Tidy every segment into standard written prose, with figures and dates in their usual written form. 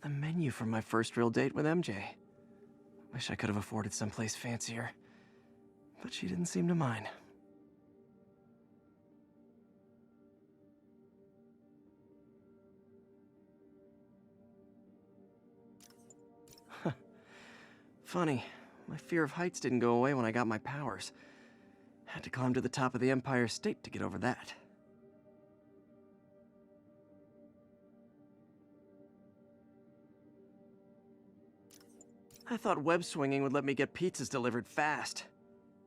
The menu from my first real date with MJ. Wish I could have afforded someplace fancier. But she didn't seem to mind. Funny, my fear of heights didn't go away when I got my powers. Had to climb to the top of the Empire State to get over that. I thought web swinging would let me get pizzas delivered fast.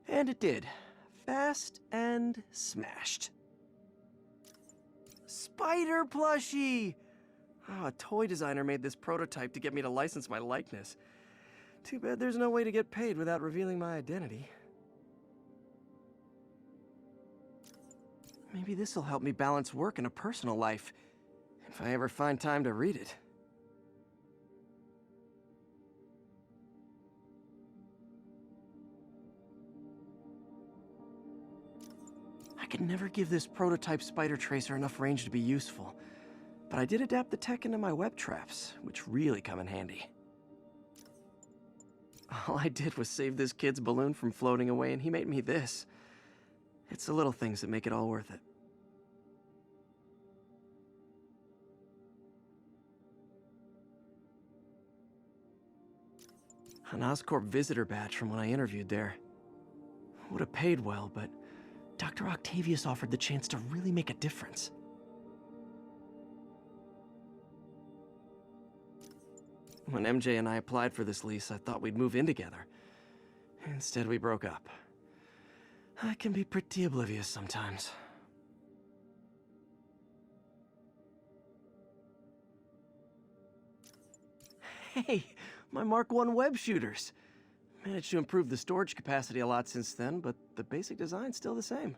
And it did. Fast and smashed. Spider plushie! Oh, a toy designer made this prototype to get me to license my likeness. Too bad there's no way to get paid without revealing my identity. Maybe this'll help me balance work and a personal life, if I ever find time to read it. I could never give this prototype spider tracer enough range to be useful, but I did adapt the tech into my web traps, which really come in handy. All I did was save this kid's balloon from floating away, and he made me this. It's the little things that make it all worth it. An Oscorp visitor badge from when I interviewed there. Would have paid well, but Dr. Octavius offered the chance to really make a difference. When MJ and I applied for this lease, I thought we'd move in together. Instead, we broke up. I can be pretty oblivious sometimes. Hey, my Mark I web shooters. Managed to improve the storage capacity a lot since then, but the basic design's still the same.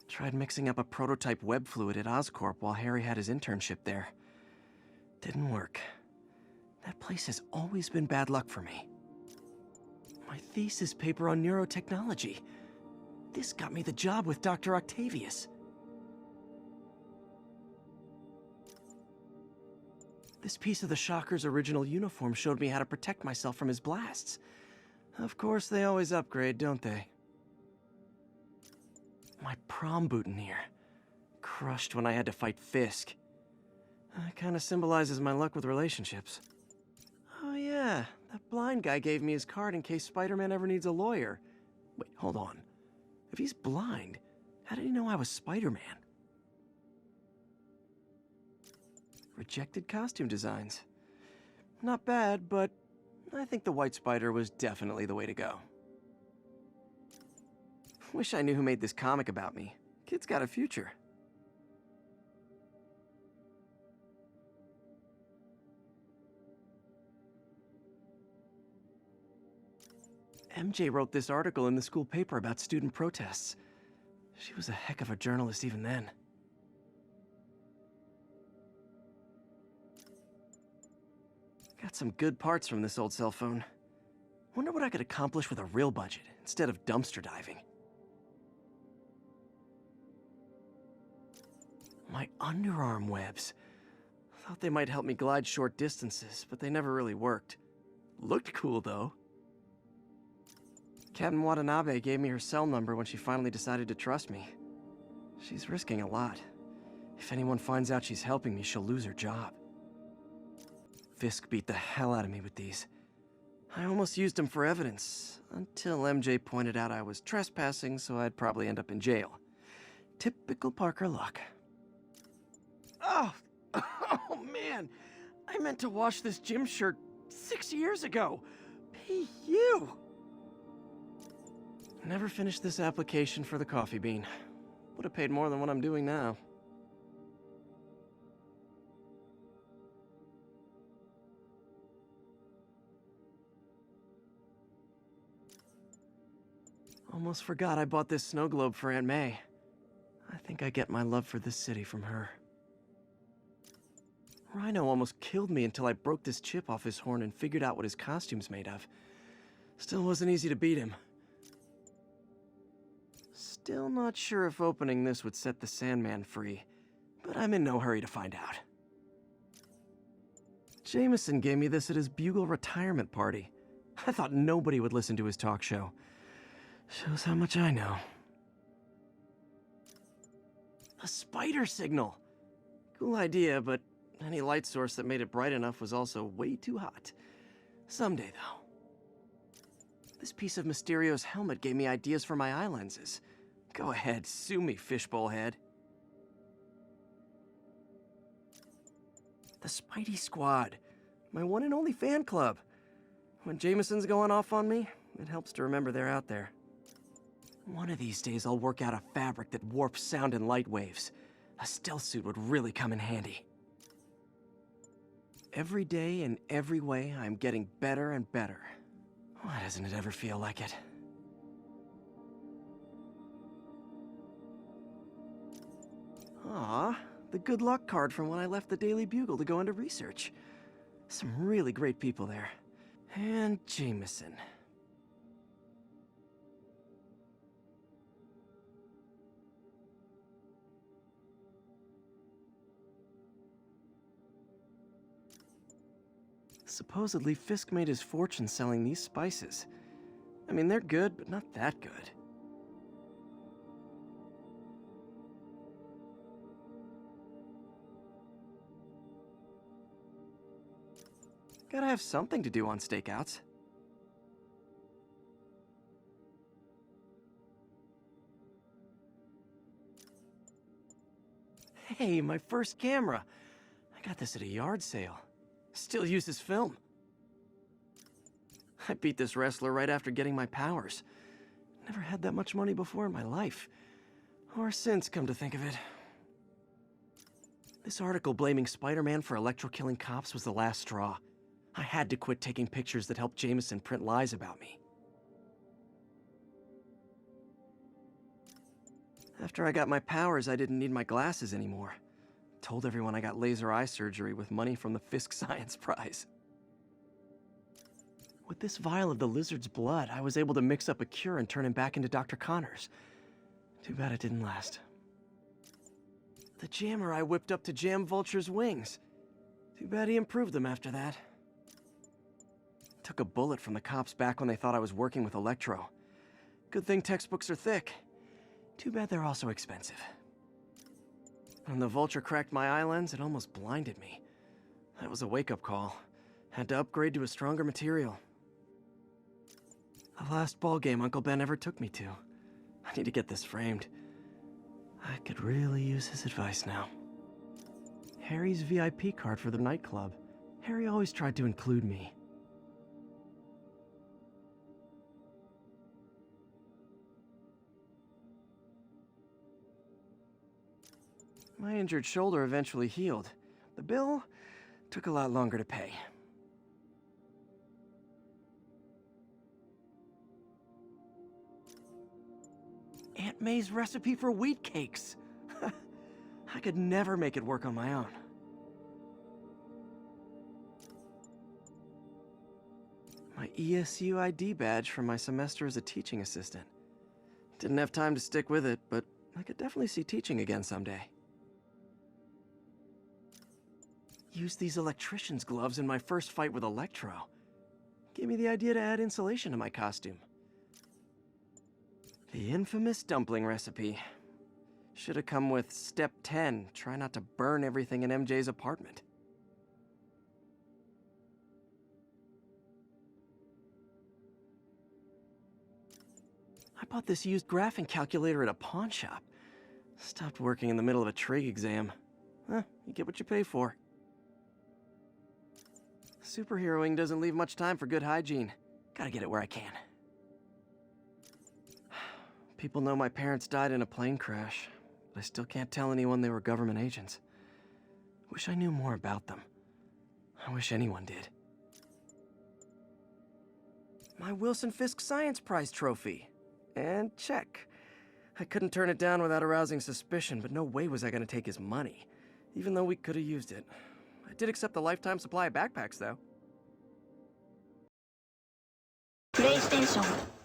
Tried mixing up a prototype web fluid at Oscorp while Harry had his internship there. Didn't work. That place has always been bad luck for me. My thesis paper on neurotechnology. This got me the job with Dr. Octavius. This piece of the Shocker's original uniform showed me how to protect myself from his blasts. Of course, they always upgrade, don't they? My prom boutonniere. Crushed when I had to fight Fisk. That kinda symbolizes my luck with relationships. Oh yeah, that blind guy gave me his card in case Spider-Man ever needs a lawyer. Wait, hold on. If he's blind, how did he know I was Spider-Man? Rejected costume designs. Not bad, but I think the White Spider was definitely the way to go. Wish I knew who made this comic about me. Kid's got a future. MJ wrote this article in the school paper about student protests. She was a heck of a journalist even then. Got some good parts from this old cell phone. Wonder what I could accomplish with a real budget instead of dumpster diving. My underarm webs. Thought they might help me glide short distances, but they never really worked. Looked cool, though. Captain Watanabe gave me her cell number when she finally decided to trust me. She's risking a lot. If anyone finds out she's helping me, she'll lose her job. Fisk beat the hell out of me with these. I almost used them for evidence, until MJ pointed out I was trespassing, so I'd probably end up in jail. Typical Parker luck. Oh, oh man! I meant to wash this gym shirt 6 years ago. P.U. Never finished this application for the coffee bean. Would have paid more than what I'm doing now. Almost forgot I bought this snow globe for Aunt May. I think I get my love for this city from her. Rhino almost killed me until I broke this chip off his horn and figured out what his costume's made of. Still wasn't easy to beat him. Still not sure if opening this would set the Sandman free, but I'm in no hurry to find out. Jameson gave me this at his Bugle retirement party. I thought nobody would listen to his talk show. Shows how much I know. A spider signal! Cool idea, but any light source that made it bright enough was also way too hot. Someday, though. This piece of Mysterio's helmet gave me ideas for my eye lenses. Go ahead, sue me, fishbowl head. The Spidey Squad. My one and only fan club. When Jameson's going off on me, it helps to remember they're out there. One of these days I'll work out a fabric that warps sound and light waves. A stealth suit would really come in handy. Every day, in every way, I'm getting better and better. Why doesn't it ever feel like it? Aw, the good luck card from when I left the Daily Bugle to go into research. Some really great people there. And Jameson. Supposedly, Fisk made his fortune selling these spices. I mean, they're good, but not that good. Gotta have something to do on stakeouts. Hey, my first camera. I got this at a yard sale. Still uses film. I beat this wrestler right after getting my powers. Never had that much money before in my life. Or since, come to think of it. This article blaming Spider-Man for electro-killing cops was the last straw. I had to quit taking pictures that helped Jameson print lies about me. After I got my powers, I didn't need my glasses anymore. Told everyone I got laser eye surgery with money from the Fisk Science Prize. With this vial of the lizard's blood, I was able to mix up a cure and turn him back into Dr. Connors. Too bad it didn't last. The jammer I whipped up to jam Vulture's wings. Too bad he improved them after that. Took a bullet from the cops back when they thought I was working with Electro. Good thing textbooks are thick. Too bad they're also expensive. When the Vulture cracked my eye lens, it almost blinded me. That was a wake-up call. Had to upgrade to a stronger material. The last ball game Uncle Ben ever took me to. I need to get this framed. I could really use his advice now. Harry's VIP card for the nightclub. Harry always tried to include me. My injured shoulder eventually healed. The bill took a lot longer to pay. Aunt May's recipe for wheat cakes. I could never make it work on my own. My ESU ID badge from my semester as a teaching assistant. Didn't have time to stick with it, but I could definitely see teaching again someday. Used these electrician's gloves in my first fight with Electro. Gave me the idea to add insulation to my costume. The infamous dumpling recipe. Should have come with step 10, try not to burn everything in MJ's apartment. I bought this used graphing calculator at a pawn shop. Stopped working in the middle of a trig exam. You get what you pay for. Superheroing doesn't leave much time for good hygiene. Gotta get it where I can. People know my parents died in a plane crash, but I still can't tell anyone they were government agents. Wish I knew more about them. I wish anyone did. My Wilson Fisk Science Prize trophy. And check. I couldn't turn it down without arousing suspicion, but no way was I gonna take his money, even though we could have used it. I did accept a lifetime supply of backpacks, though. Today's ステーション